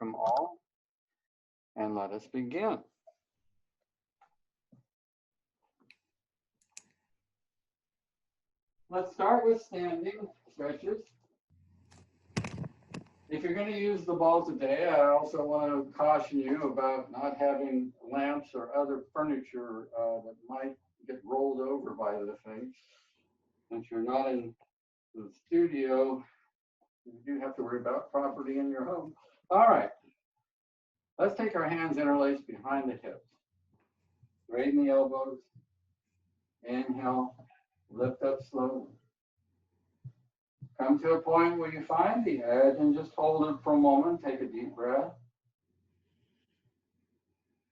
welcome all, and let us begin. Let's start with standing stretches. If you're going to use the ball today, I also want to caution you about not having lamps or other furniture that might get rolled over by the thing. Since you're not in the studio, you do have to worry about property in your home. All right. Let's take our hands interlaced behind the hips. Straighten the elbows. Inhale. Lift up slowly. Come to a point where you find the edge and just hold it for a moment. Take a deep breath.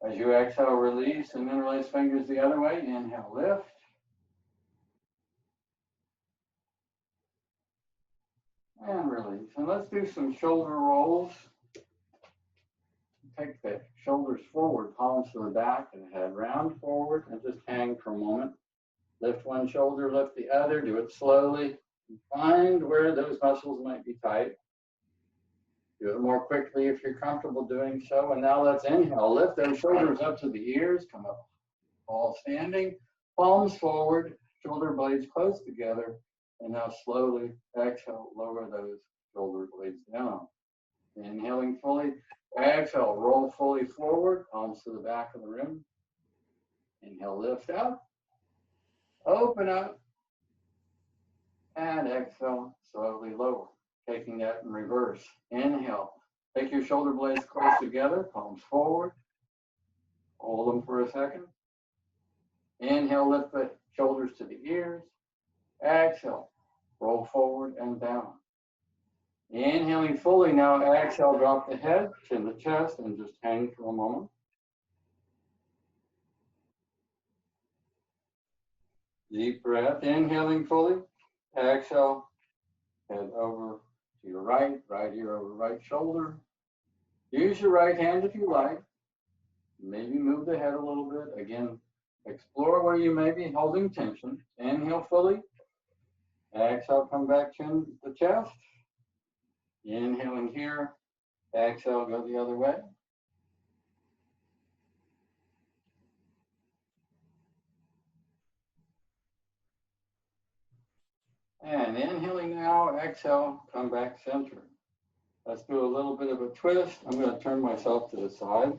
As you exhale, release and interlace fingers the other way. Inhale, lift. And release. And let's do some shoulder rolls. Take the shoulders forward, palms to the back and head round forward and just hang for a moment. Lift one shoulder, lift the other. Do it slowly. Find where those muscles might be tight. Do it more quickly if you're comfortable doing so. And now let's inhale. Lift those shoulders up to the ears. Come up all standing. Palms forward. Shoulder blades close together. And now slowly exhale. Lower those shoulder blades down. Inhaling fully. Exhale. Roll fully forward. Palms to the back of the room. Inhale. Lift up. Open up. And exhale, slowly lower. Taking that in reverse. Inhale. Take your shoulder blades close together, palms forward. Hold them for a second. Inhale, lift the shoulders to the ears. Exhale, roll forward and down. Inhaling fully now, exhale, drop the head, chin the chest, and just hang for a moment. Deep breath, inhaling fully. Exhale, head over to your right ear over right shoulder. Use your right hand if you like. Maybe move the head a little bit. Again, explore where you may be holding tension. Inhale fully. Exhale, come back, chin the chest. Inhaling here. Exhale, go the other way. And inhaling now, exhale, come back center. Let's do a little bit of a twist. I'm going to turn myself to the side.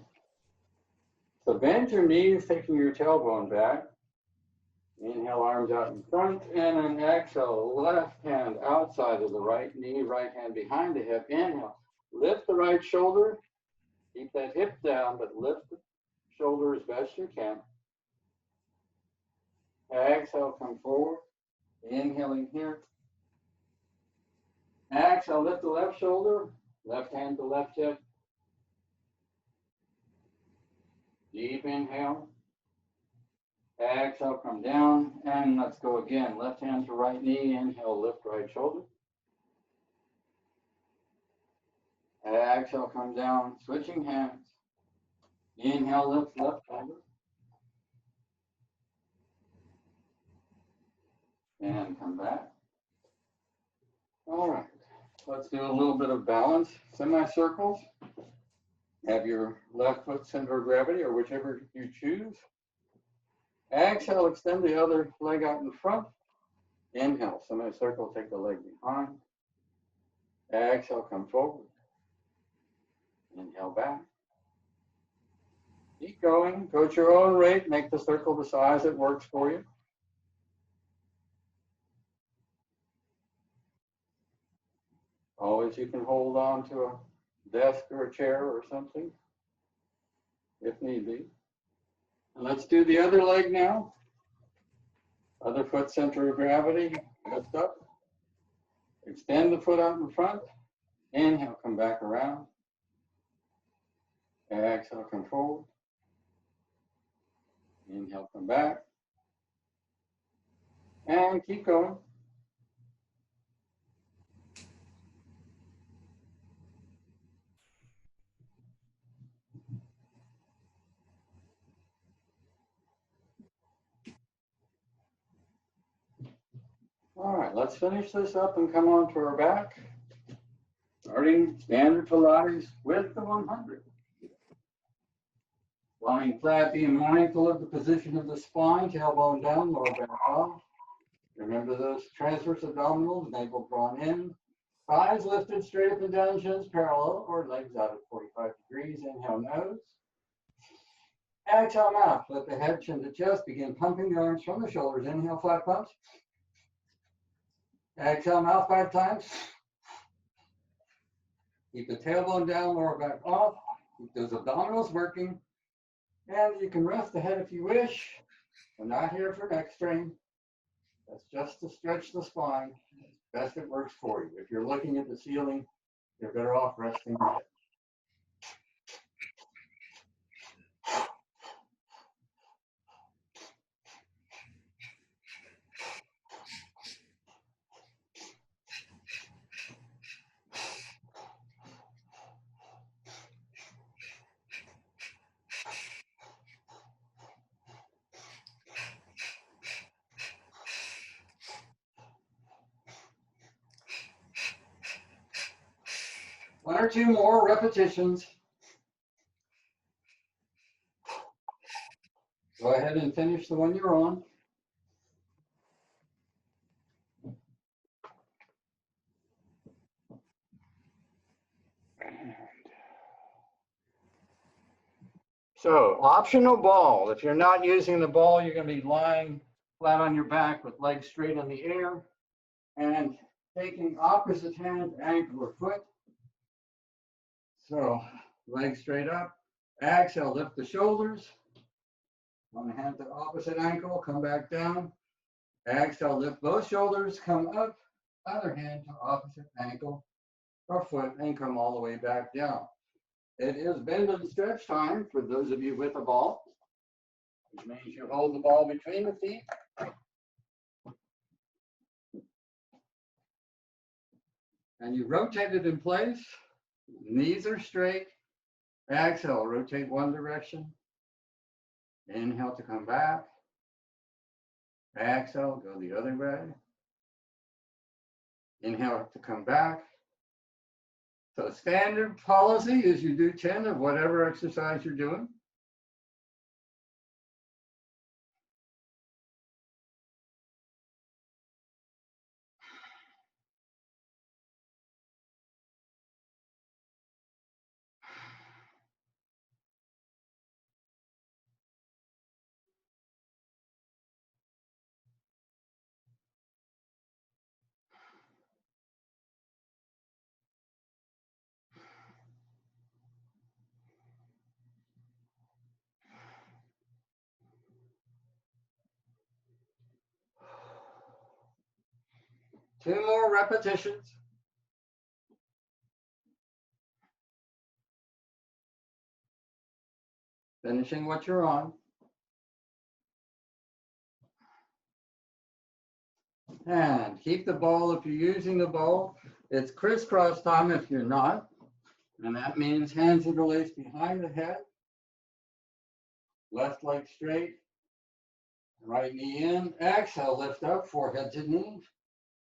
So bend your knees, taking your tailbone back. Inhale, arms out in front, and then exhale, left hand outside of the right knee, right hand behind the hip. Inhale, lift the right shoulder. Keep that hip down, but lift the shoulder as best you can. Exhale, come forward. Inhaling here. Exhale, lift the left shoulder, left hand to left hip. Deep inhale. Exhale, come down, and let's go again. Left hand to right knee, inhale, lift right shoulder. Exhale, come down, switching hands. Inhale, lift left shoulder. And come back. All right, let's do a little bit of balance. Semicircles. Have your left foot center of gravity or whichever you choose. Exhale, extend the other leg out in front. Inhale, semicircle, take the leg behind. Exhale, come forward. Inhale back. Keep going, go at your own rate, make the circle the size that works for you. Always you can hold on to a desk or a chair or something, if need be. And let's do the other leg now. Other foot center of gravity, lift up. Extend the foot out in front. Inhale, come back around. Exhale, come forward. Inhale, come back. And keep going. All right, let's finish this up and come on to our back. Our Starting standard Pilates with the 100. Lying flat, being mindful of the position of the spine, tailbone down, lower back off. Remember those transverse abdominals, navel drawn in. Thighs lifted straight up and down, shins parallel, or legs out at 45 degrees. Inhale, nose. Exhale, mouth. Lift the head, chin to chest. Begin pumping the arms from the shoulders. Inhale, flat pumps. Exhale, mouth 5 times. Keep the tailbone down, lower back off. Keep those abdominals working. And you can rest the head if you wish. We're not here for neck strain. That's just to stretch the spine. Best it works for you. If you're looking at the ceiling, you're better off resting the head. One or two more repetitions. Go ahead and finish the one you're on. So, optional ball. If you're not using the ball, you're going to be lying flat on your back with legs straight in the air and taking opposite hand, ankle, or foot. So, legs straight up. Exhale, lift the shoulders. One hand to opposite ankle, come back down. Exhale, lift both shoulders, come up. Other hand to opposite ankle or foot and come all the way back down. It is bend and stretch time for those of you with a ball, which means you hold the ball between the feet. And you rotate it in place. Knees are straight. Exhale, rotate one direction. Inhale to come back. Exhale, go the other way. Inhale to come back. So standard policy is you do 10 of whatever exercise you're doing. Two more repetitions. Finishing what you're on. And keep the ball if you're using the ball. It's crisscross time if you're not. And that means hands interlaced behind the head. Left leg straight. Right knee in. Exhale, lift up, forehead to knee.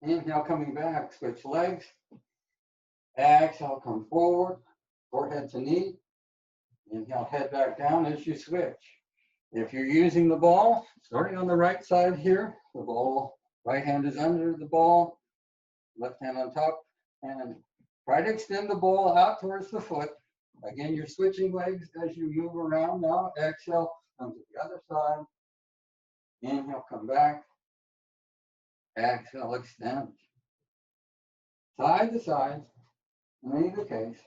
Inhale, coming back, switch legs. Exhale, come forward, forehead to knee. Inhale, head back down as you switch. If you're using the ball, starting on the right side here, the ball, right hand is under the ball, left hand on top, and try to extend the ball out towards the foot. Again, you're switching legs as you move around now. Exhale, come to the other side. Inhale, come back. Exhale, extend. Side to side, in either case.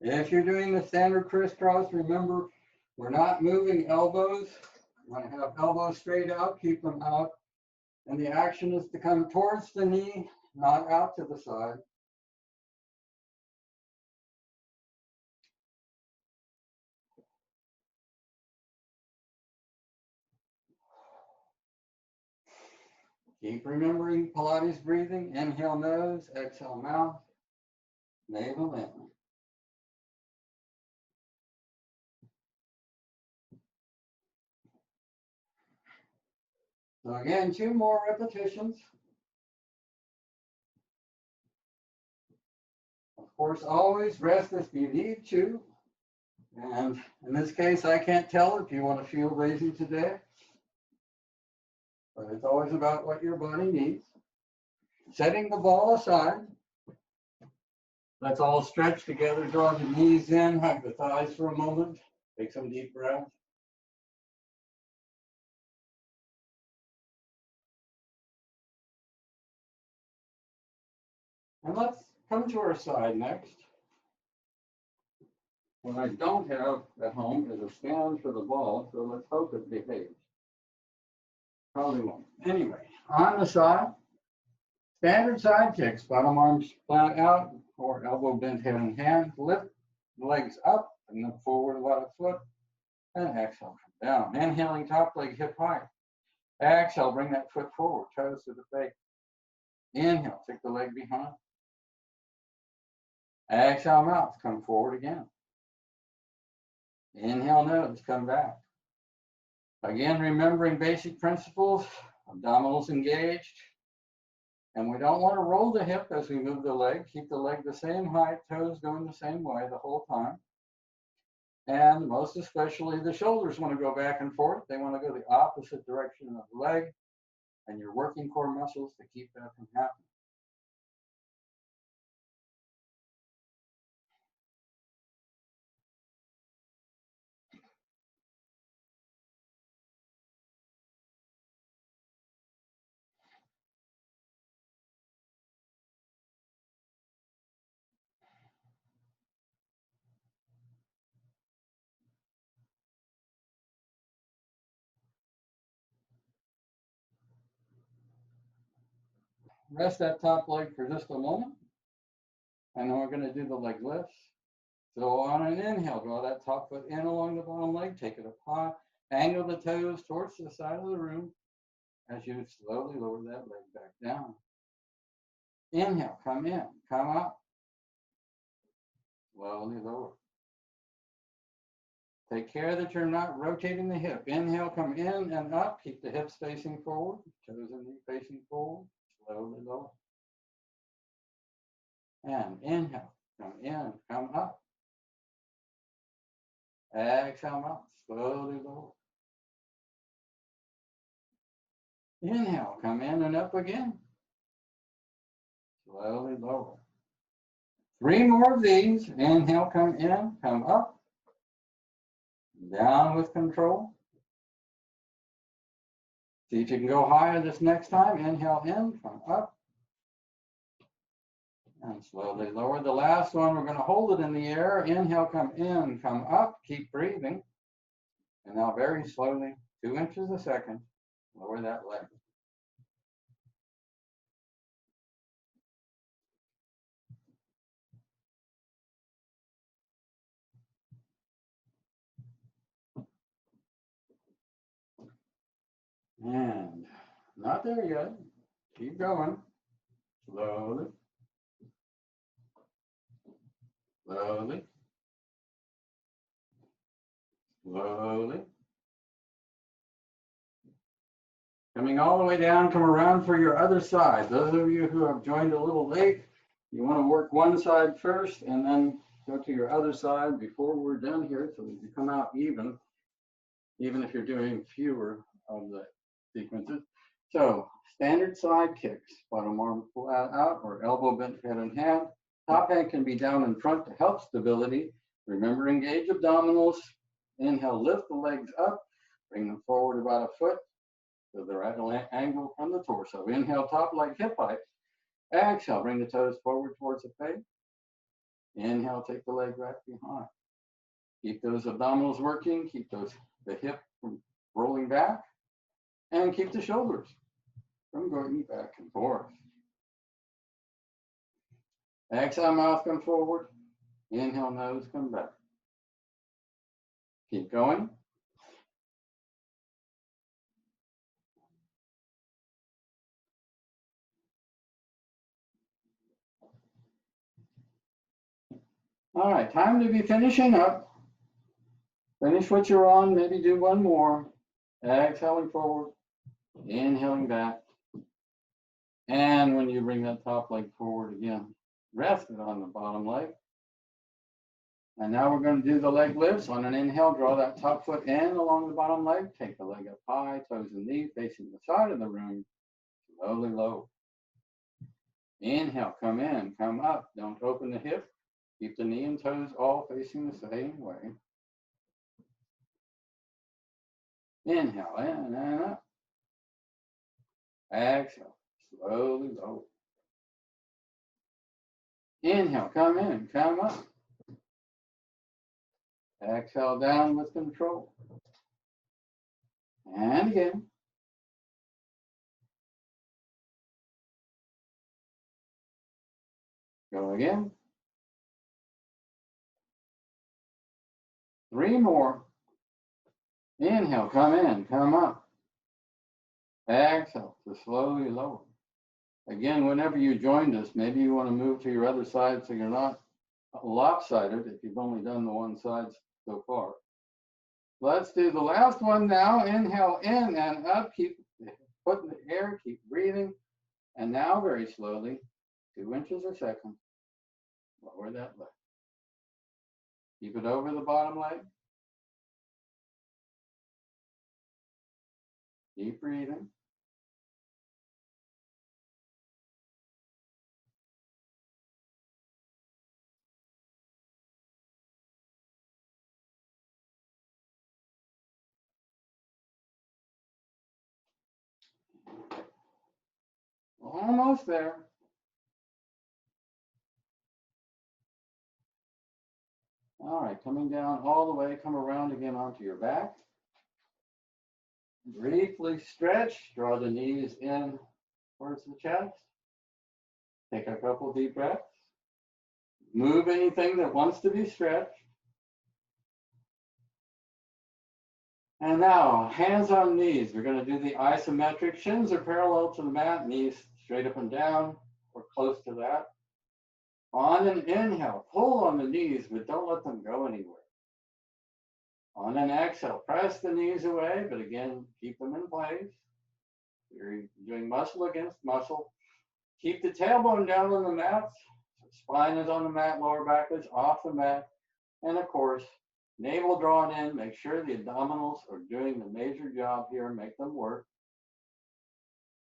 If you're doing the standard crisscross, remember, we're not moving elbows. You want to have elbows straight out, keep them out. And the action is to come towards the knee, not out to the side. Keep remembering Pilates breathing. Inhale nose, exhale mouth, navel in. So again, two more repetitions. course, always rest if you need to. And in this case, I can't tell if you want to feel lazy today, but it's always about what your body needs. Setting the ball aside. Let's all stretch together, draw the knees in, hug the thighs for a moment. Take some deep breaths. And let's come to our side next. What I don't have at home is a stand for the ball, so let's hope it behaves. Probably won't. Anyway, on the side, standard side kicks, bottom arms flat out or elbow bent head and hand. Lift the legs up and then forward about a foot and exhale, come down. Inhaling top leg hip high. Exhale, bring that foot forward, toes to the face. Inhale, take the leg behind. Exhale, mouth, come forward again. Inhale, nose, come back. Again, remembering basic principles, abdominals engaged. And we don't want to roll the hip as we move the leg. Keep the leg the same height, toes going the same way the whole time. And most especially the shoulders want to go back and forth. They want to go the opposite direction of the leg. And you're working core muscles to keep that from happening. Rest that top leg for just a moment. And then we're going to do the leg lifts. So on an inhale, draw that top foot in along the bottom leg, take it up high, angle the toes towards the side of the room as you slowly lower that leg back down. Inhale, come in, come up, slowly lower. Take care that you're not rotating the hip. Inhale, come in and up, keep the hips facing forward, toes and knee facing forward, slowly lower. And inhale, come in, come up. Exhale out, slowly lower. Inhale, come in and up again. Slowly lower. 3 more of these. Inhale, come in, come up. Down with control. See if you can go higher this next time. Inhale in, come up. And slowly lower. The last one, we're going to hold it in the air. Inhale, come in, come up. Keep breathing. And now very slowly, 2 inches a second, lower that leg. And not there yet. Keep going. Slowly. Slowly. Slowly. Coming all the way down, come around for your other side. Those of you who have joined a little late, you want to work one side first and then go to your other side before we're done here so that you come out even if you're doing fewer of the sequences. So standard side kicks, bottom arm flat out or elbow bent head and hand. Top hand can be down in front to help stability. Remember, engage abdominals. Inhale, lift the legs up, bring them forward about a foot to the right angle from the torso. Inhale, top leg hip height. Exhale, bring the toes forward towards the face. Inhale, take the leg right behind. Keep those abdominals working, keep the hip from rolling back, and keep the shoulders from going back and forth. Exhale, mouth come forward. Inhale, nose come back. Keep going. All right, time to be finishing up. Finish what you're on, maybe do one more. Exhaling forward, inhaling back. And when you bring that top leg forward again, rested on the bottom leg. And now we're going to do the leg lifts. On an inhale, draw that top foot in along the bottom leg. Take the leg up high, toes and knee facing the side of the room. Slowly low. Inhale, come in, come up. Don't open the hip. Keep the knee and toes all facing the same way. Inhale, in and up. Exhale, slowly low. Inhale, come in, come up. Exhale, down with control. And again. Go again. 3 more. Inhale, come in, come up. Exhale to slowly lower. Again, whenever you join this, maybe you want to move to your other side so you're not lopsided if you've only done the one side so far. Let's do the last one now. Inhale in and up. Keep the foot in the air. Keep breathing. And now very slowly, 2 inches a second, lower that leg. Keep it over the bottom leg. Keep breathing. Almost there. All right, coming down all the way, come around again onto your back. Briefly stretch, draw the knees in towards the chest. Take a couple deep breaths. Move anything that wants to be stretched. And now, hands on knees. We're going to do the isometric. Shins are parallel to the mat, knees straight up and down, or close to that. On an inhale, pull on the knees, but don't let them go anywhere. On an exhale, press the knees away, but again, keep them in place. You're doing muscle against muscle. Keep the tailbone down on the mat. Spine is on the mat, lower back is off the mat. And of course, navel drawn in. Make sure the abdominals are doing the major job here. Make them work.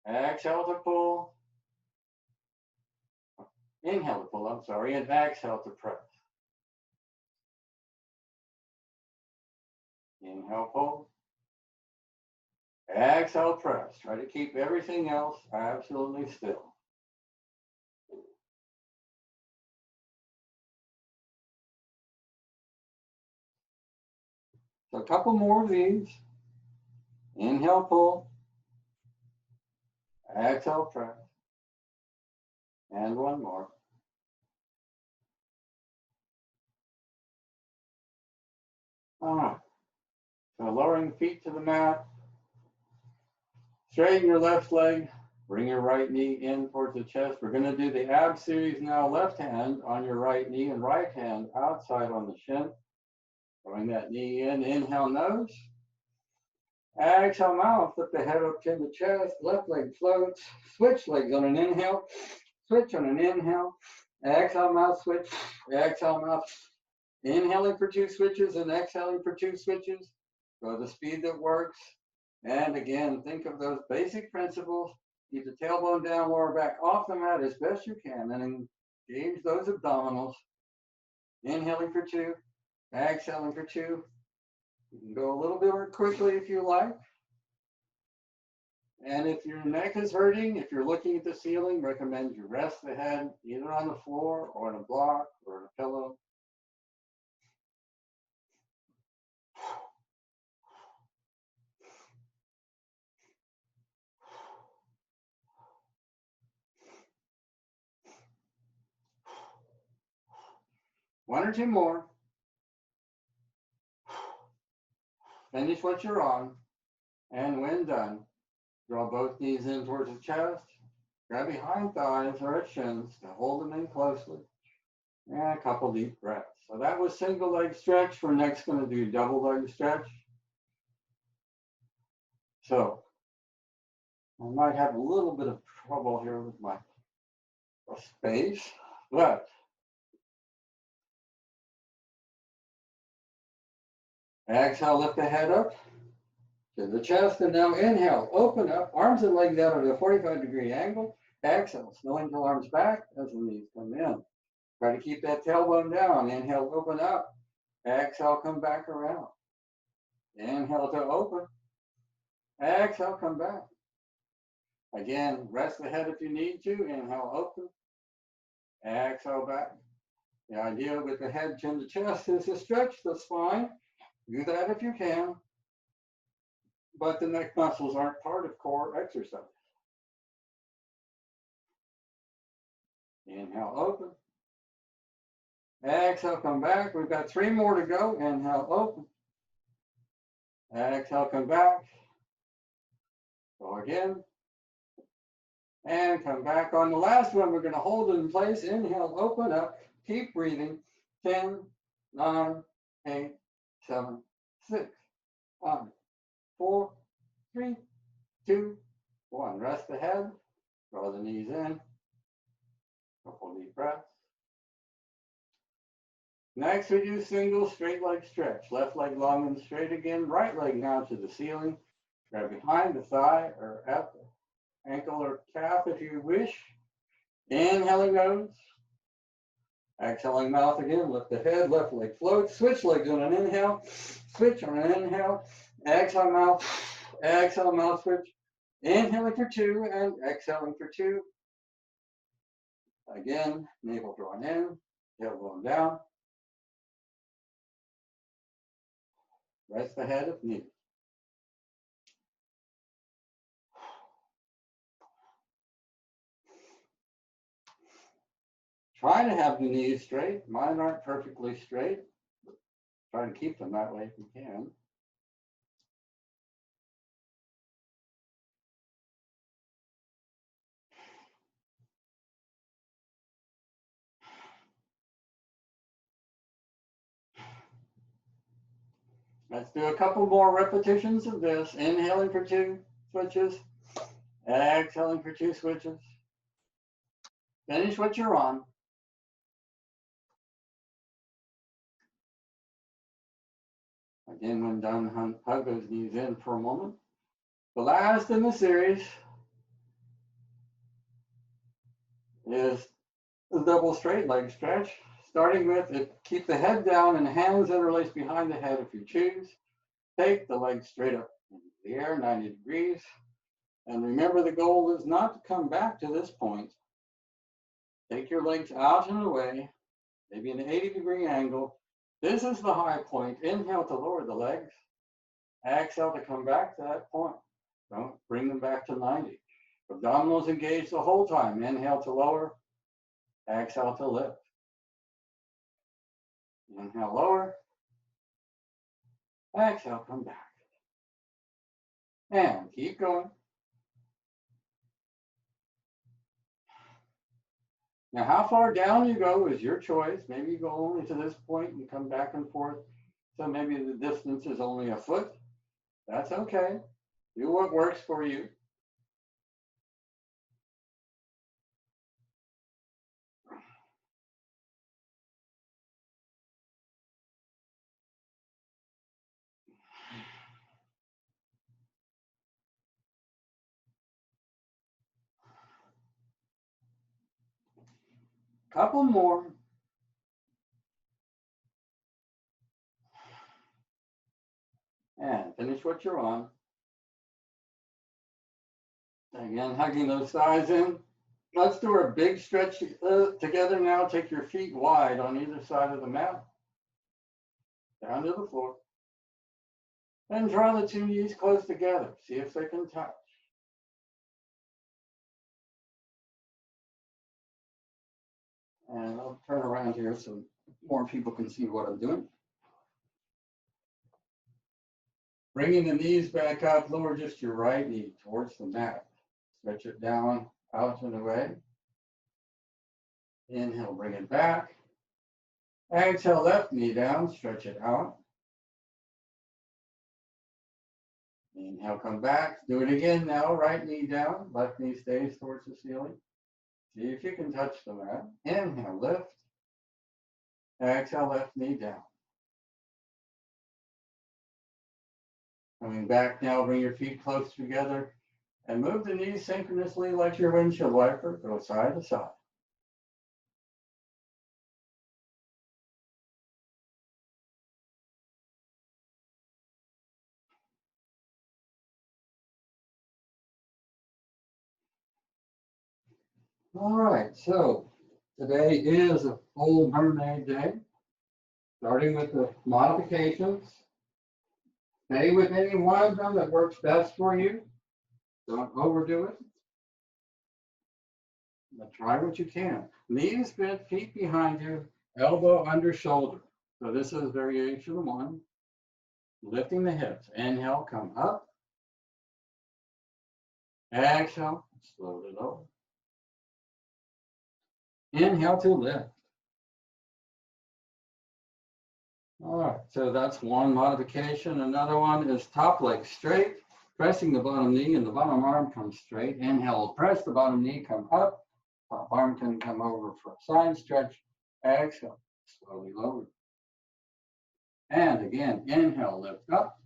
Exhale to pull. Inhale to pull, I'm sorry, and exhale to press. Inhale, pull. Exhale, press. Try to keep everything else absolutely still. So a couple more of these. Inhale, pull. Exhale, press. And one more. All right. So lowering feet to the mat. Straighten your left leg. Bring your right knee in towards the chest. We're going to do the ab series now. Left hand on your right knee and right hand outside on the shin. Throwing that knee in. Inhale, nose. Exhale, mouth. Lift the head up to the chest. Left leg floats. Switch legs on an inhale. Switch on an inhale. Exhale, mouth switch. Exhale, mouth. Inhaling for 2 switches and exhaling for 2 switches. Go the speed that works. And again, think of those basic principles. Keep the tailbone down, lower back off the mat as best you can, and engage those abdominals. Inhaling for 2, exhaling for 2. You can go a little bit more quickly if you like. And if your neck is hurting, if you're looking at the ceiling, recommend you rest the head either on the floor or on a block or on a pillow. One or two more. Finish what you're on. And when done, draw both knees in towards the chest. Grab behind thighs or at shins to hold them in closely. And a couple deep breaths. So that was single leg stretch. We're next going to do double leg stretch. So I might have a little bit of trouble here with my space, left. Exhale, lift the head up to the chest, and now inhale, open up, arms and legs out at a 45-degree angle. Exhale, snowing the arms back as the knees come in. Try to keep that tailbone down. Inhale, open up. Exhale, come back around. Inhale to open. Exhale, come back. Again, rest the head if you need to. Inhale, open. Exhale, back. The idea with the head, chin to chest is to stretch the spine. Do that if you can. But the neck muscles aren't part of core exercise. Inhale, open. Exhale, come back. We've got 3 more to go. Inhale, open. Exhale, come back. Go again. And come back. On the last one, we're going to hold it in place. Inhale, open up. Keep breathing. 10, 9, 8, 7, 6, 5, 4, 3, 2, 1. Rest the head. Draw the knees in. Couple deep breaths. Next, we do single straight leg stretch. Left leg long and straight again. Right leg now to the ceiling. Grab behind the thigh or at the ankle or calf if you wish. Inhaling nose. Exhaling mouth again. Lift the head. Left leg floats. Switch legs on an inhale. Switch on an inhale. Exhale mouth. Exhale mouth switch. Inhaling for 2 and exhaling for 2. Again, navel drawn in. Tailbone down. Rest the head if needed. Try to have the knees straight. Mine aren't perfectly straight. Try to keep them that way if you can. Let's do a couple more repetitions of this. Inhaling for 2 switches. Exhaling for 2 switches. Finish what you're on. Again, when done, hug those knees in for a moment. The last in the series is the double straight leg stretch. Starting with it, keep the head down and hands interlaced behind the head if you choose. Take the legs straight up into the air, 90 degrees. And remember, the goal is not to come back to this point. Take your legs out and away, maybe an 80-degree angle. This is the high point. Inhale to lower the legs. Exhale to come back to that point. Don't bring them back to 90. Abdominals engaged the whole time. Inhale to lower. Exhale to lift. Inhale, lower. Exhale, come back. And keep going. Now, how far down you go is your choice. Maybe you go only to this point and come back and forth. So maybe the distance is only a foot. That's okay. Do what works for you. Couple more. And finish what you're on. Again, hugging those thighs in. Let's do our big stretch together now. Take your feet wide on either side of the mat. Down to the floor. And draw the 2 knees close together. See if they can touch. And I'll turn around here so more people can see what I'm doing. Bringing the knees back up, lower just your right knee towards the mat. Stretch it down, out and away. Inhale, bring it back. Exhale, left knee down, stretch it out. Inhale, come back. Do it again now, right knee down, left knee stays towards the ceiling. See if you can touch the mat. Inhale, lift. Exhale, left knee down. Coming back now, bring your feet close together and move the knees synchronously like your windshield wiper. Go side to side. All right, so today is a full mermaid day, starting with the modifications. Stay with any one of them that works best for you. Don't overdo it. But try what you can. Knees bent, feet behind you, elbow under shoulder. So this is variation one. Lifting the hips. Inhale, come up. Exhale, slowly lower. Inhale to lift. All right, so that's one modification. Another one is top leg straight, pressing the bottom knee and the bottom arm comes straight. Inhale, press the bottom knee, come up. Top arm can come over for a side stretch. Exhale, slowly lower. And again, inhale, lift up.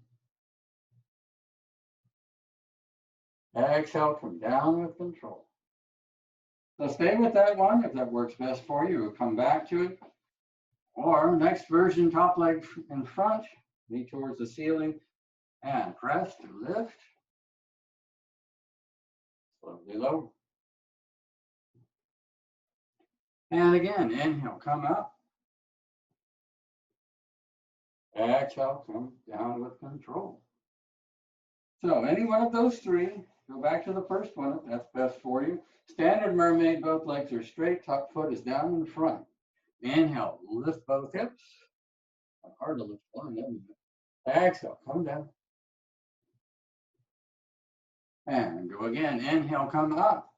Exhale, come down with control. So stay with that one if that works best for you. We'll come back to it. Or next version, top leg in front, knee towards the ceiling, and press to lift. Slowly lower. And again, inhale, come up. Exhale, come down with control. So any one of those three, go back to the first one if that's best for you. Standard mermaid, both legs are straight, top foot is down in front. Inhale, lift both hips. Hard to lift one, isn't it? Exhale, come down. And go again, inhale, come up.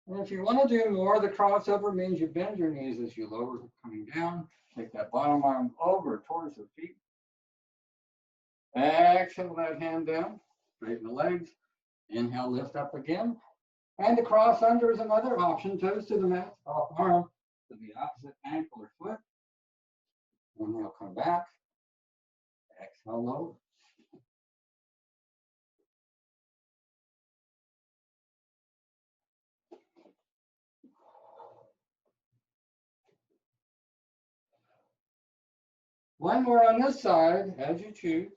And if you want to do more, the crossover means you bend your knees as you lower, coming down. Take that bottom arm over towards the feet. Exhale that hand down, straighten the legs. Inhale, lift up again. And the cross under is another option. Toes to the mat, off arm to the opposite ankle or foot. Inhale, come back. Exhale, lower. One more on this side, as you choose.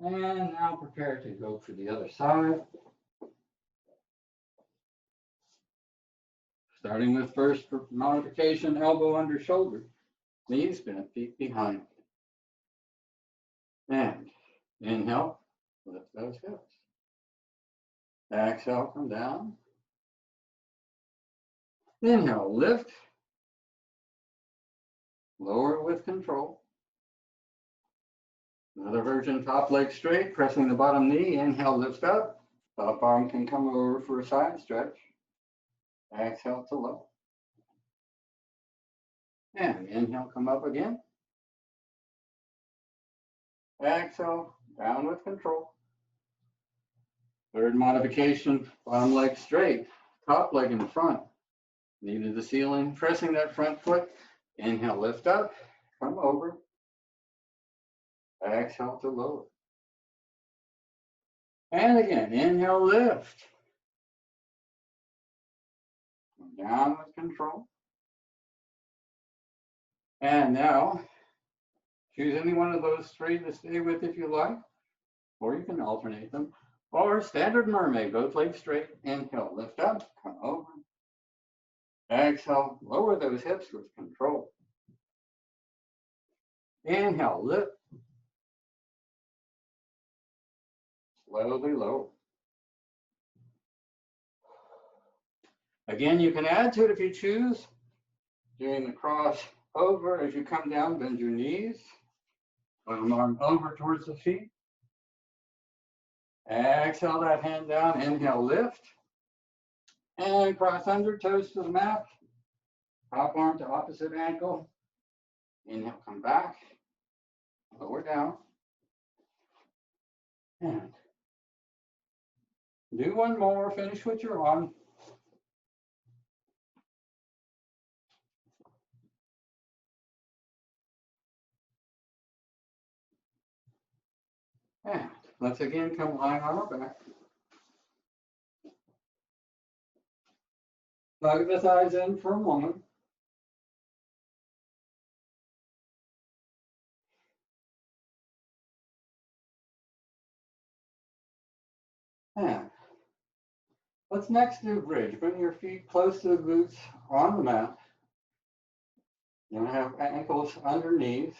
And now prepare to go for the other side. Starting with first modification, elbow under shoulder, knees bent, feet behind. And inhale, lift those hips. Exhale, come down. Inhale, lift. Lower with control. Another version, top leg straight, pressing the bottom knee. Inhale, lift up. Top arm can come over for a side stretch. Exhale to low. And inhale, come up again. Exhale, down with control. Third modification, bottom leg straight, top leg in front. Knee to the ceiling, pressing that front foot. Inhale, lift up, come over. Exhale to lower. And again, inhale, lift. Come down with control. And now, choose any one of those three to stay with if you like, or you can alternate them. Or standard mermaid, both legs straight. Inhale, lift up, come over. Exhale, lower those hips with control. Inhale, lift. Slowly lower. Again, you can add to it if you choose. Doing the cross over as you come down, bend your knees. Bottom arm over towards the feet. Exhale that hand down, inhale, lift. And cross under, toes to the mat. Top arm to opposite ankle. Inhale, come back. lower down, and do one more, finish what you're on. And let's again come lying on our back. Plug the thighs in for a moment. And let's next do bridge. Bring your feet close to the glutes on the mat. You're going to have ankles underneath.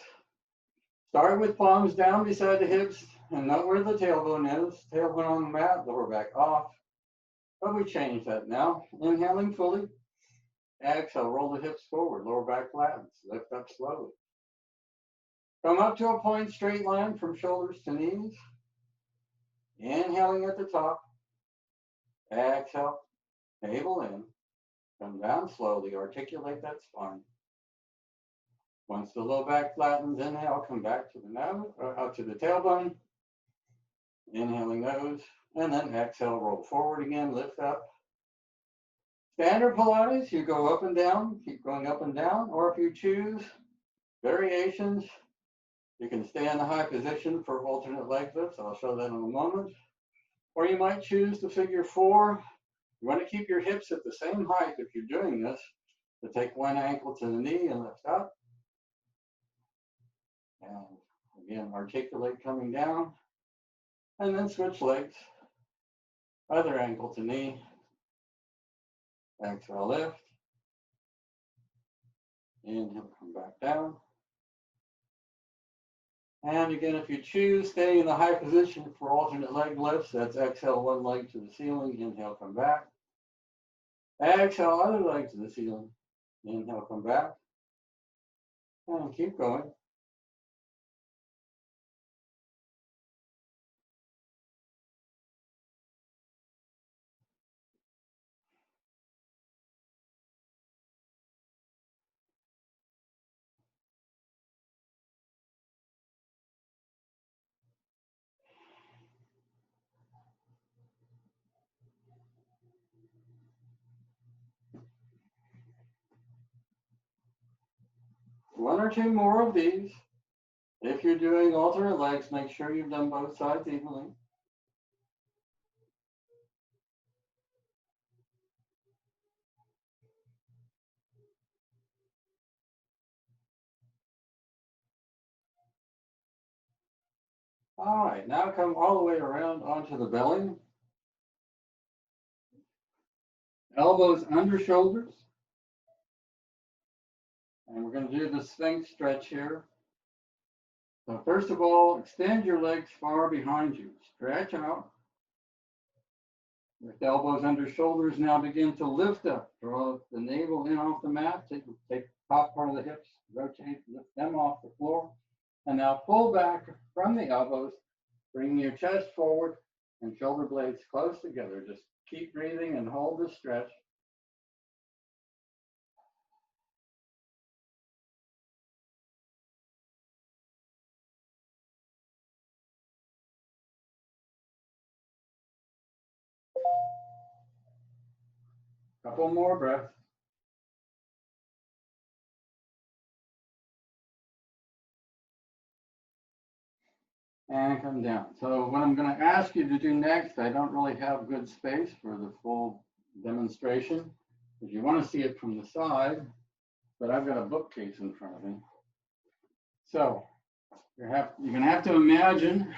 Start with palms down beside the hips and note where the tailbone is. Tailbone on the mat, lower back off. But we change that now. Inhaling fully. Exhale, roll the hips forward, lower back flattens. Lift up slowly. Come up to a point, straight line from shoulders to knees. Inhaling at the top. Exhale, navel in. Come down slowly, articulate that spine. Once the low back flattens, inhale, come back to the nose, out to the tailbone. Inhaling nose, and then exhale, roll forward again, lift up. Standard Pilates, you go up and down, keep going up and down, or if you choose variations, you can stay in the high position for alternate leg lifts. I'll show that in a moment. Or you might choose the figure 4. You want to keep your hips at the same height if you're doing this, to take one ankle to the knee and lift up. And again, articulate coming down. And then switch legs. Other ankle to knee. Exhale, lift. Inhale, come back down. And again, if you choose, stay in the high position for alternate leg lifts. That's exhale, one leg to the ceiling. Inhale, come back. Exhale, other leg to the ceiling. Inhale, come back. And keep going. One or two more of these. If you're doing alternate legs, make sure you've done both sides evenly. All right, now come all the way around onto the belly. Elbows under shoulders. And we're going to do the Sphinx stretch here. So first of all, extend your legs far behind you. Stretch out. With elbows under shoulders, now begin to lift up. Draw the navel in off the mat. Take the top part of the hips, rotate, lift them off the floor. And now pull back from the elbows, bring your chest forward and shoulder blades close together. Just keep breathing and hold the stretch. Couple more breaths. And come down. So what I'm going to ask you to do next, I don't really have good space for the full demonstration, because you want to see it from the side, but I've got a bookcase in front of me. So you're going to have to imagine,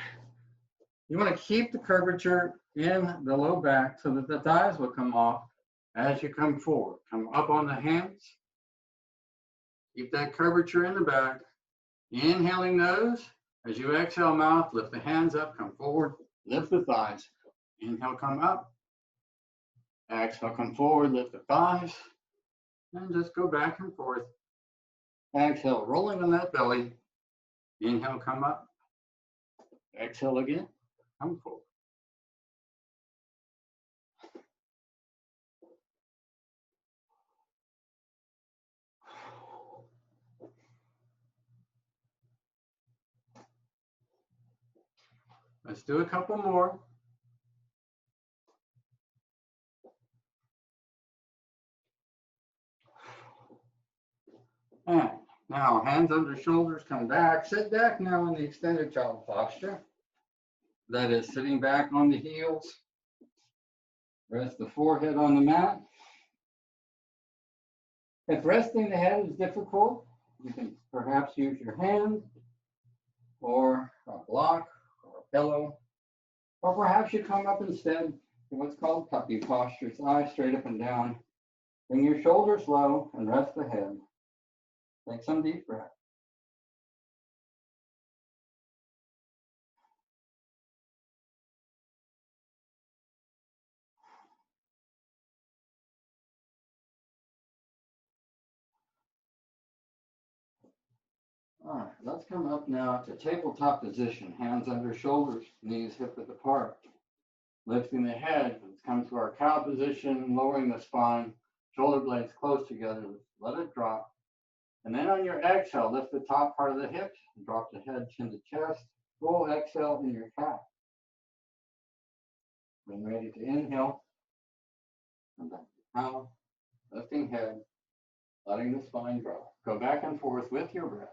you want to keep the curvature in the low back so that the thighs will come off as you come forward. Come up on the hands. Keep that curvature in the back. Inhaling nose. As you exhale mouth, lift the hands up, come forward, lift the thighs. Inhale, come up. Exhale, come forward, lift the thighs. And just go back and forth. Exhale, rolling on that belly. Inhale, come up. Exhale again, come forward. Let's do a couple more. And now hands under shoulders, come back. Sit back now in the extended child posture. That is sitting back on the heels. Rest the forehead on the mat. If resting the head is difficult, you can perhaps use your hand or a block or a pillow. Or perhaps you come up instead to what's called puppy posture, eyes straight up and down. Bring your shoulders low and rest the head. Take some deep breath. All right, let's come up now to tabletop position, hands under shoulders, knees hip width apart. Lifting the head, let's come to our cow position, lowering the spine, shoulder blades close together, let it drop. And then on your exhale, lift the top part of the hips, and drop the head, chin to chest, full exhale in your cat. When ready to inhale, come back to cow, lifting head, letting the spine drop. Go back and forth with your breath.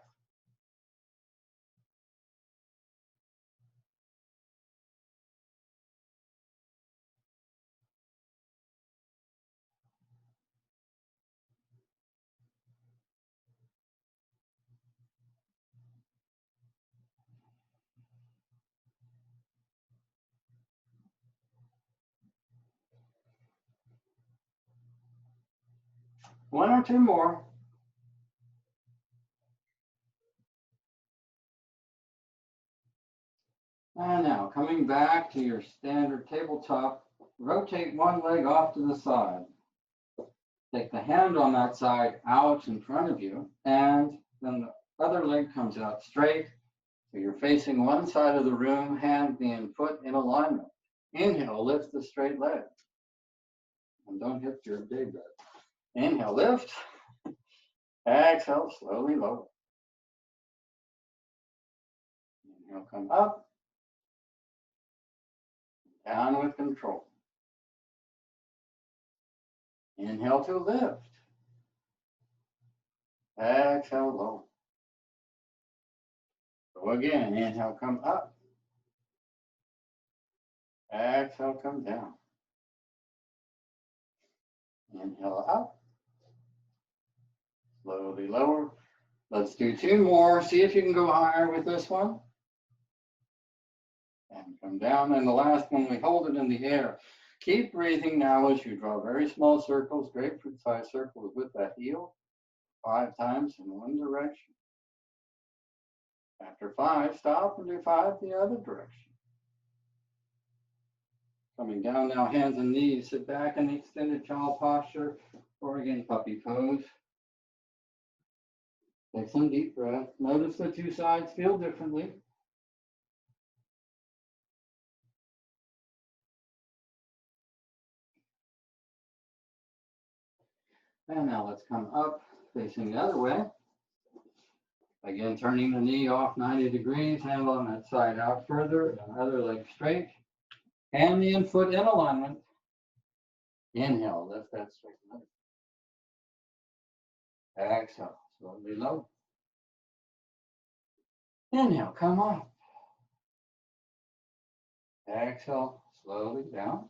One or two more. And now coming back to your standard tabletop, rotate one leg off to the side. Take the hand on that side out in front of you, and then the other leg comes out straight. So you're facing one side of the room, hand being foot in alignment. Inhale, lift the straight leg. And don't hit your day bed. Inhale, lift. Exhale, slowly lower. Inhale, come up. Down with control. Inhale to lift. Exhale, lower. So again, inhale, come up. Exhale, come down. Inhale up. Slowly lower. Let's do two more. See if you can go higher with this one. And come down. And the last one, we hold it in the air. Keep breathing now as you draw very small circles, grapefruit-sized circles with that heel. 5 times in one direction. After 5, stop and do 5 the other direction. Coming down now, hands and knees. Sit back in the extended child posture, or again, puppy pose. Take some deep breath. Notice the two sides feel differently. And now let's come up, facing the other way. Again, turning the knee off 90 degrees, hand on that side out further, and other leg straight. Hand the in-foot in alignment. Inhale, lift that straight leg. Exhale, slowly low. Inhale, come up. Exhale, slowly down.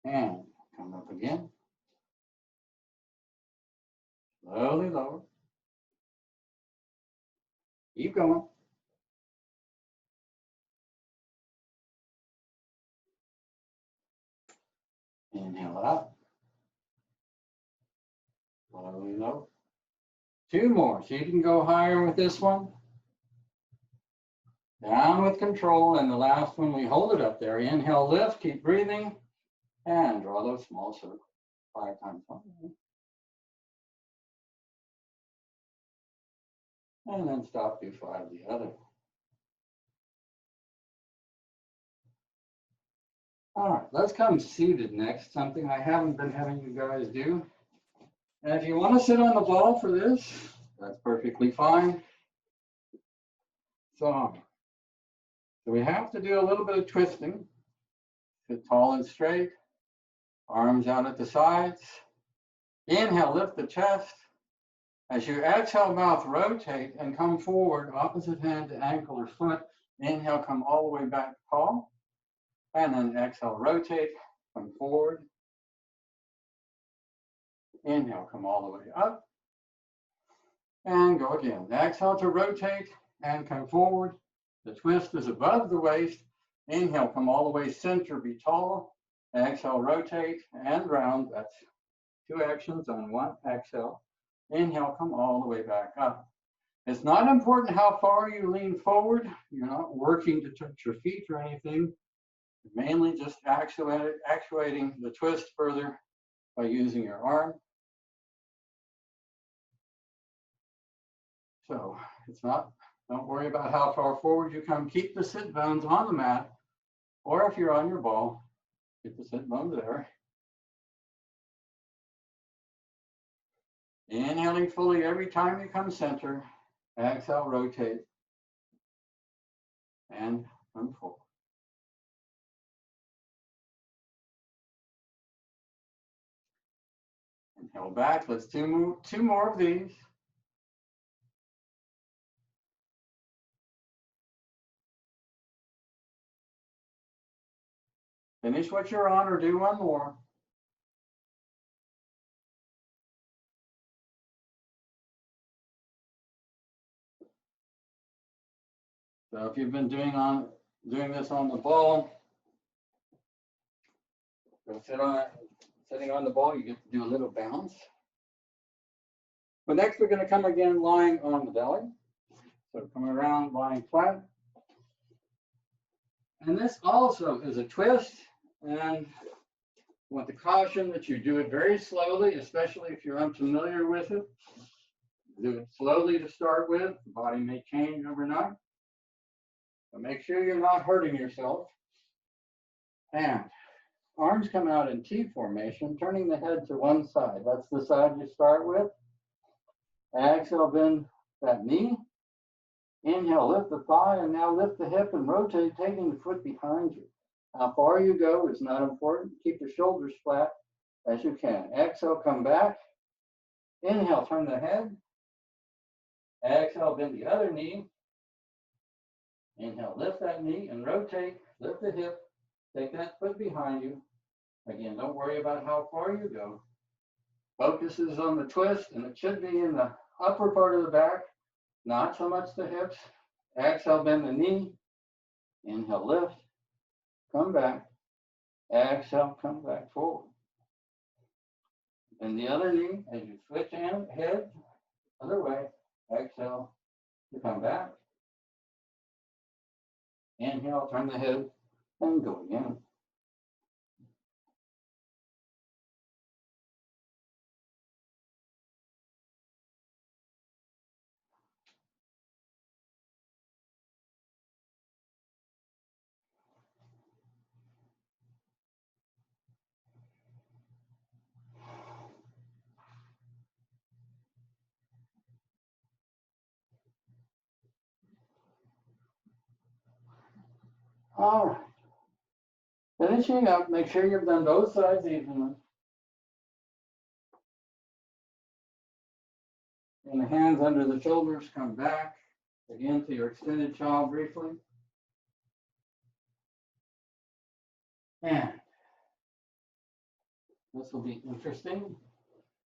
And come up again. Slowly lower. Keep going. Inhale up. Slowly lower. 2 more. So you can go higher with this one. Down with control. And the last one, we hold it up there. Inhale, lift. Keep breathing. And draw those small circles. 5 times. And then stop, do 5 the other. All right, let's come seated next, something I haven't been having you guys do. And if you want to sit on the ball for this, that's perfectly fine. So So we have to do a little bit of twisting. Sit tall and straight, arms out at the sides. Inhale, lift the chest. As you exhale, mouth rotate and come forward, opposite hand to ankle or foot. Inhale, come all the way back tall. And then exhale, rotate, come forward. Inhale, come all the way up. And go again. Exhale to rotate and come forward. The twist is above the waist. Inhale, come all the way center, be tall. Exhale, rotate and round. That's 2 actions on 1 exhale. Inhale, come all the way back up. It's not important how far you lean forward. You're not working to touch your feet or anything. You're mainly just actuating the twist further by using your arm. So it's not, don't worry about how far forward you come. Keep the sit bones on the mat, or if you're on your ball, keep the sit bones there. Inhaling fully every time you come center. Exhale, rotate, and come forward. Inhale back. Let's do 2 more of these. Finish what you're on or do 1 more. So if you've been doing this on the ball, go sitting on the ball, you get to do a little bounce. But next we're going to come again lying on the belly. So coming around, lying flat. And this also is a twist, and I want to caution that you do it very slowly, especially if you're unfamiliar with it. Do it slowly to start with. The body may change overnight. But make sure you're not hurting yourself. And arms come out in T formation, turning the head to one side. That's the side you start with. Exhale, bend that knee. Inhale, lift the thigh, and now lift the hip and rotate, taking the foot behind you. How far you go is not important. Keep your shoulders flat as you can. Exhale, come back. Inhale, turn the head. Exhale, bend the other knee. Inhale, lift that knee and rotate. Lift the hip. Take that foot behind you. Again, don't worry about how far you go. Focus is on the twist, and it should be in the upper part of the back, not so much the hips. Exhale, bend the knee. Inhale, lift. Come back. Exhale, come back forward. And the other knee, as you switch head, other way. Exhale to come back. Inhale, turn the head, and go again. All right. Finishing up, make sure you've done both sides evenly. And the hands under the shoulders, come back again to your extended child briefly. And this will be interesting.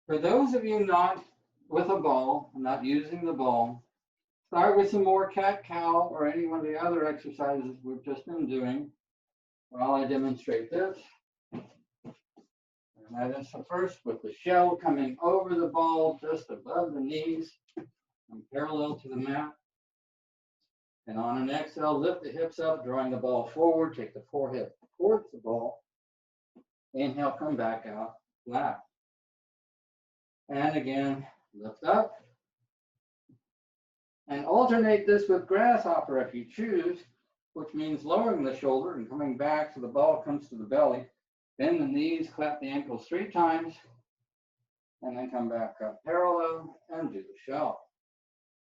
For those of you not with a ball, not using the ball, start with some more cat-cow or any one of the other exercises we've just been doing while I demonstrate this. And that is the first with the shell coming over the ball just above the knees and parallel to the mat. And on an exhale, lift the hips up, drawing the ball forward, take the forehead towards the ball. Inhale, come back out flat. And again, lift up. And alternate this with grasshopper if you choose, which means lowering the shoulder and coming back so the ball comes to the belly. Bend the knees, clap the ankles 3 times, and then come back up parallel and do the shell.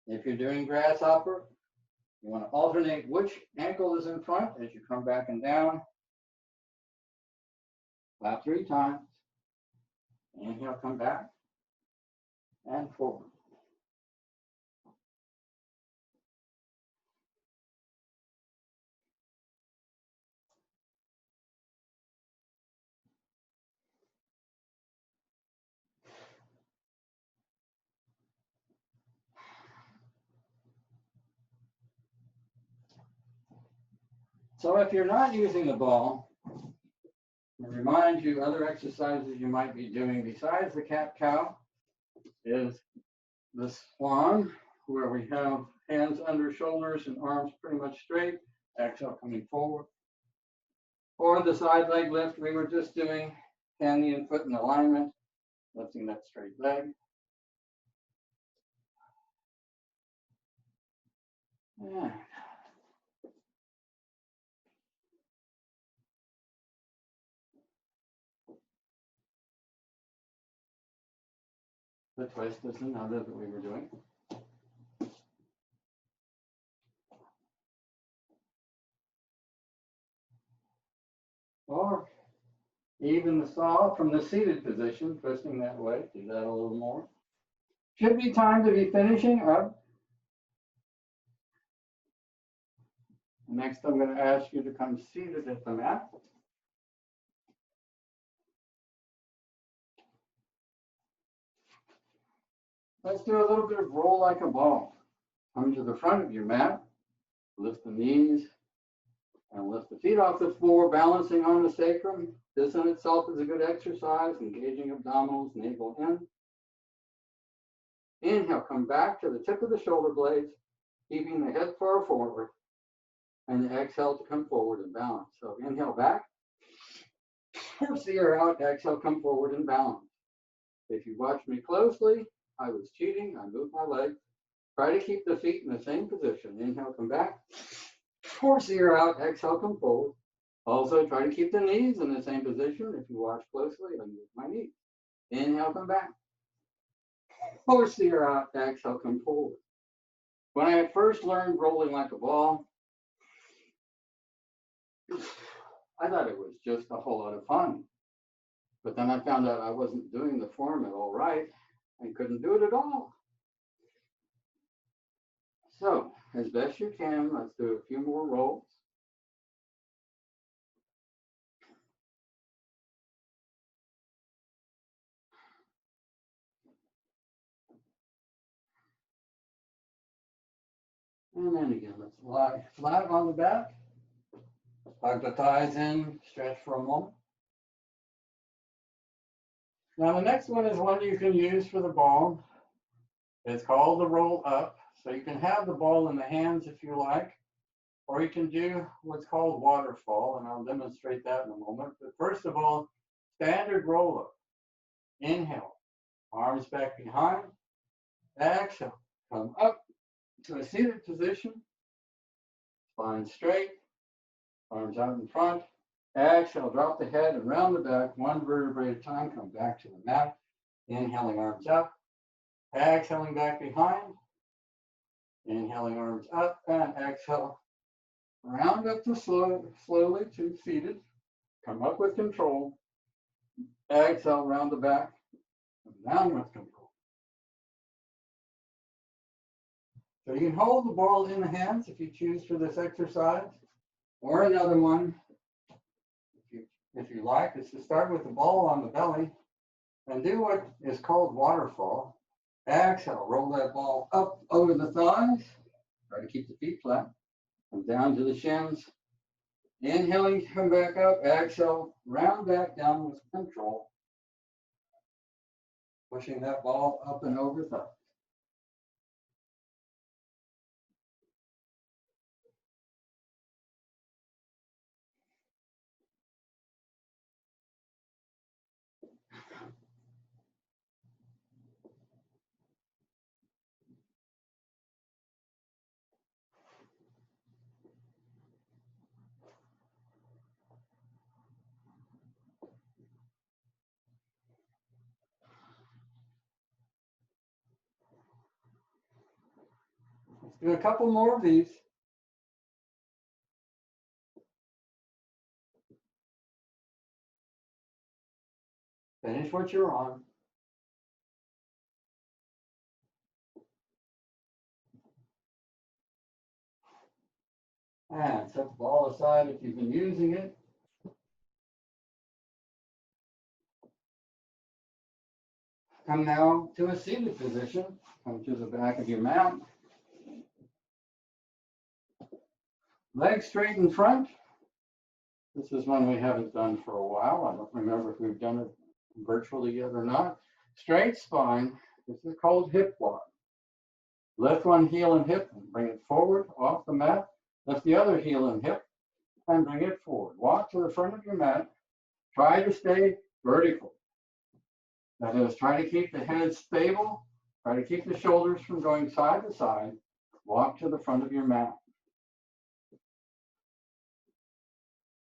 If you're doing grasshopper, You want to alternate which ankle is in front as you come back and down. Clap 3 times. Inhale, come back and forward. So if you're not using the ball, I remind you other exercises you might be doing besides the cat-cow is the swan, where we have hands under shoulders and arms pretty much straight, exhale coming forward. Or the side leg lift we were just doing, hand and foot in alignment, lifting that straight leg. Yeah. The twist is another that we were doing. Or even the saw from the seated position, twisting that way, do that a little more. Should be time to be finishing up. Next, I'm going to ask you to come seated at the mat. Let's do a little bit of roll like a ball. Come to the front of your mat, lift the knees, and lift the feet off the floor, balancing on the sacrum. This in itself is a good exercise, engaging abdominals, navel in. Inhale, come back to the tip of the shoulder blades, keeping the head far forward, and exhale to come forward and balance. So inhale back, force the air out, exhale, come forward and balance. If you watch me closely, I was cheating, I moved my leg. Try to keep the feet in the same position. Inhale, come back, force the air out, exhale, come forward. Also try to keep the knees in the same position. If you watch closely, I move my knees. Inhale, come back. Force the air out, exhale, come forward. When I first learned rolling like a ball, I thought it was just a whole lot of fun. But then I found out I wasn't doing the form at all right and couldn't do it at all. So, as best you can, let's do a few more rolls. And then again, let's lie flat on the back. Hug the thighs in, stretch for a moment. Now the next one is one you can use for the ball. It's called the roll up. So you can have the ball in the hands if you like, or you can do what's called waterfall, and I'll demonstrate that in a moment. But first of all, standard roll up. Inhale, arms back behind. Exhale, come up to a seated position. Spine straight, arms out in front. Exhale, drop the head and round the back, one vertebrae at a time. Come back to the mat. Inhaling, arms up. Exhaling back behind. Inhaling, arms up, and exhale. Round up to slowly to seated. Come up with control. Exhale, round the back. Come down with control. So you can hold the ball in the hands if you choose for this exercise, or another one, if you like, is to start with the ball on the belly and do what is called waterfall. Exhale, roll that ball up over the thighs. Try to keep the feet flat. Come down to the shins. Inhaling, come back up. Exhale, round back down with control. Pushing that ball up and over thighs. Let's do a couple more of these. Finish what you're on. And set the ball aside if you've been using it. Come now to a seated position. Come to the back of your mat. Legs straight in front. This is one we haven't done for a while. I don't remember if we've done it virtually yet or not. Straight spine. This is called hip walk. Lift one heel and hip and bring it forward off the mat. Lift the other heel and hip and bring it forward. Walk to the front of your mat. Try to stay vertical. That is, try to keep the head stable. Try to keep the shoulders from going side to side. Walk to the front of your mat.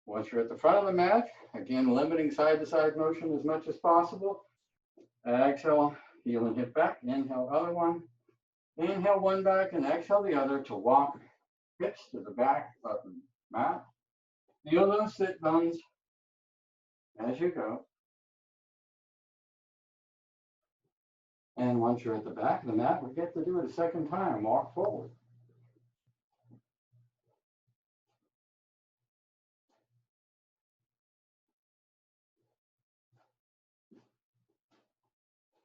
Once you're at the front of the mat, again, limiting side to side motion as much as possible. Exhale, heel and hip back. Inhale, other one. Inhale one back and exhale the other to walk hips to the back of the mat. Feel those sit bones as you go. And once you're at the back of the mat, we get to do it a second time. Walk forward.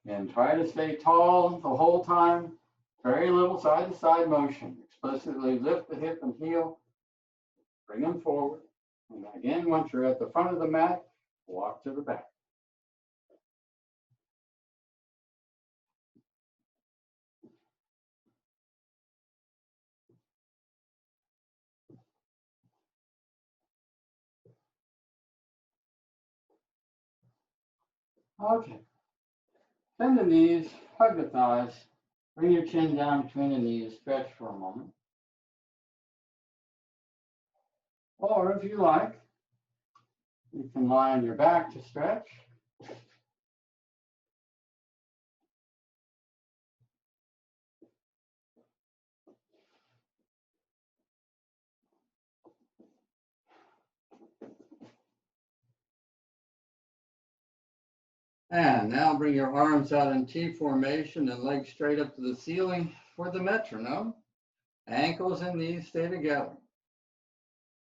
And try to stay tall the whole time. Very little side to side motion. Explicitly lift the hip and heel. Bring them forward. And again, once you're at the front of the mat, walk to the back. Okay. Bend the knees, hug the thighs. Bring your chin down between the knees. Stretch for a moment. Or if you like, you can lie on your back to stretch. And now bring your arms out in T formation and legs straight up to the ceiling for the metronome. Ankles and knees stay together.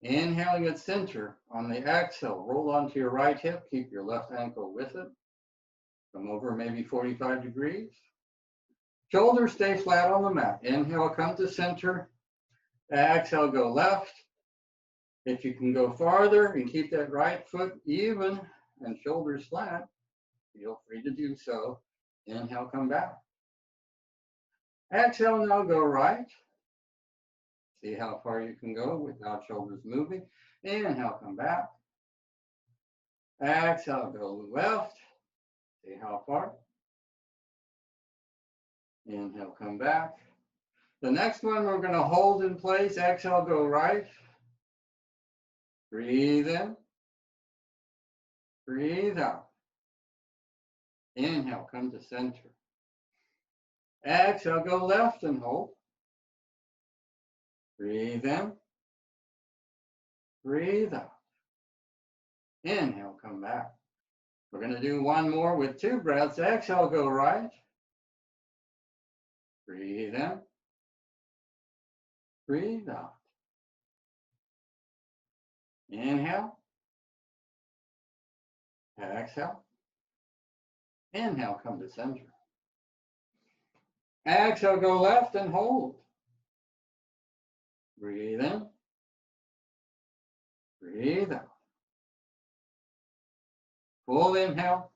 Inhaling at center. On the exhale, roll onto your right hip. Keep your left ankle with it. Come over maybe 45 degrees. Shoulders stay flat on the mat. Inhale, come to center. Exhale, go left. If you can go farther and keep that right foot even and shoulders flat, feel free to do so. Inhale, come back. Exhale, now go right. See how far you can go without shoulders moving. Inhale, come back. Exhale, go left. See how far. Inhale, come back. The next one we're going to hold in place. Exhale, go right. Breathe in. Breathe out. Inhale, come to center. Exhale, go left and hold. Breathe in. Breathe out. Inhale, come back. We're going to do one more with 2 breaths. Exhale, go right. Breathe in. Breathe out. Inhale. Exhale. Inhale, come to center. Exhale, go left and hold. Breathe in. Breathe out. Full inhale.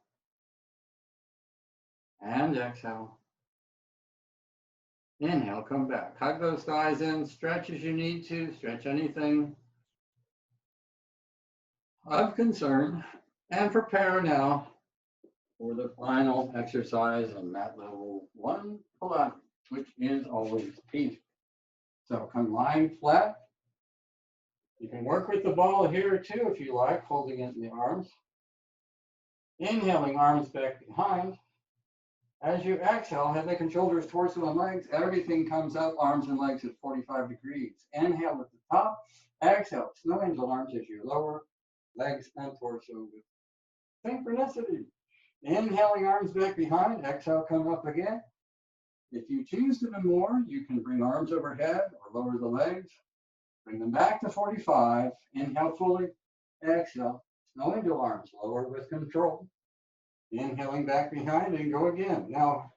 And exhale. Inhale, come back. Hug those thighs in. Stretch as you need to. Stretch anything of concern. And prepare now for the final exercise on mat level 1 Pilates, which is always peaceful. So come lying flat. You can work with the ball here too if you like, holding it in the arms. Inhaling, arms back behind. As you exhale, head, neck, and shoulders, torso, and legs. Everything comes up, arms and legs at 45 degrees. Inhale at the top. Exhale, snow angel arms as you lower, legs and torso with synchronicity. Inhaling, arms back behind. Exhale, come up again. If you choose to do more, you can bring arms overhead or lower the legs. Bring them back to 45. Inhale fully. Exhale. No angel arms. Lower with control. Inhaling back behind and go again. Now,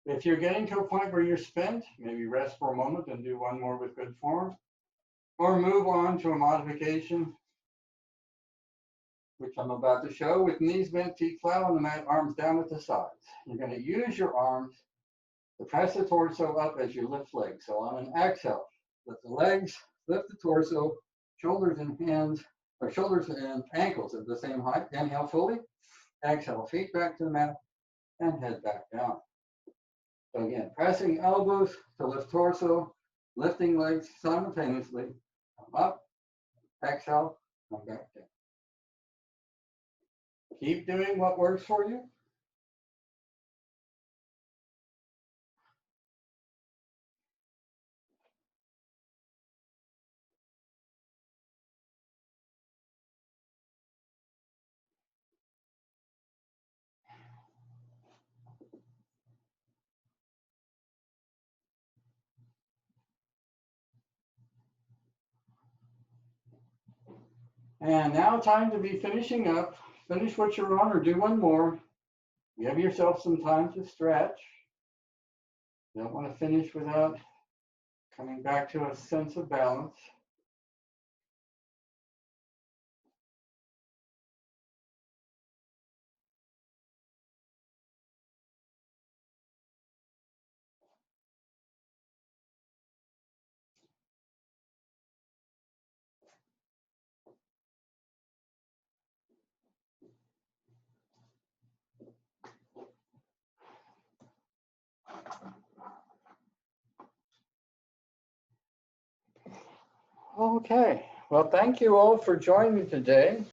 if you're getting to a point where you're spent, maybe rest for a moment and do one more with good form. Or move on to a modification, which I'm about to show, with knees bent, feet flat on the mat, arms down at the sides. You're going to use your arms to press the torso up as you lift legs. So on an exhale, lift the legs, lift the torso, shoulders and hands, or shoulders and ankles at the same height. Inhale fully. Exhale, feet back to the mat and head back down. So again, pressing elbows to lift torso, lifting legs simultaneously. Come up, exhale, come back down. Keep doing what works for you. And now time to be finishing up. Finish what you're on or do one more. Give yourself some time to stretch. You don't want to finish without coming back to a sense of balance. Okay, well, thank you all for joining me today.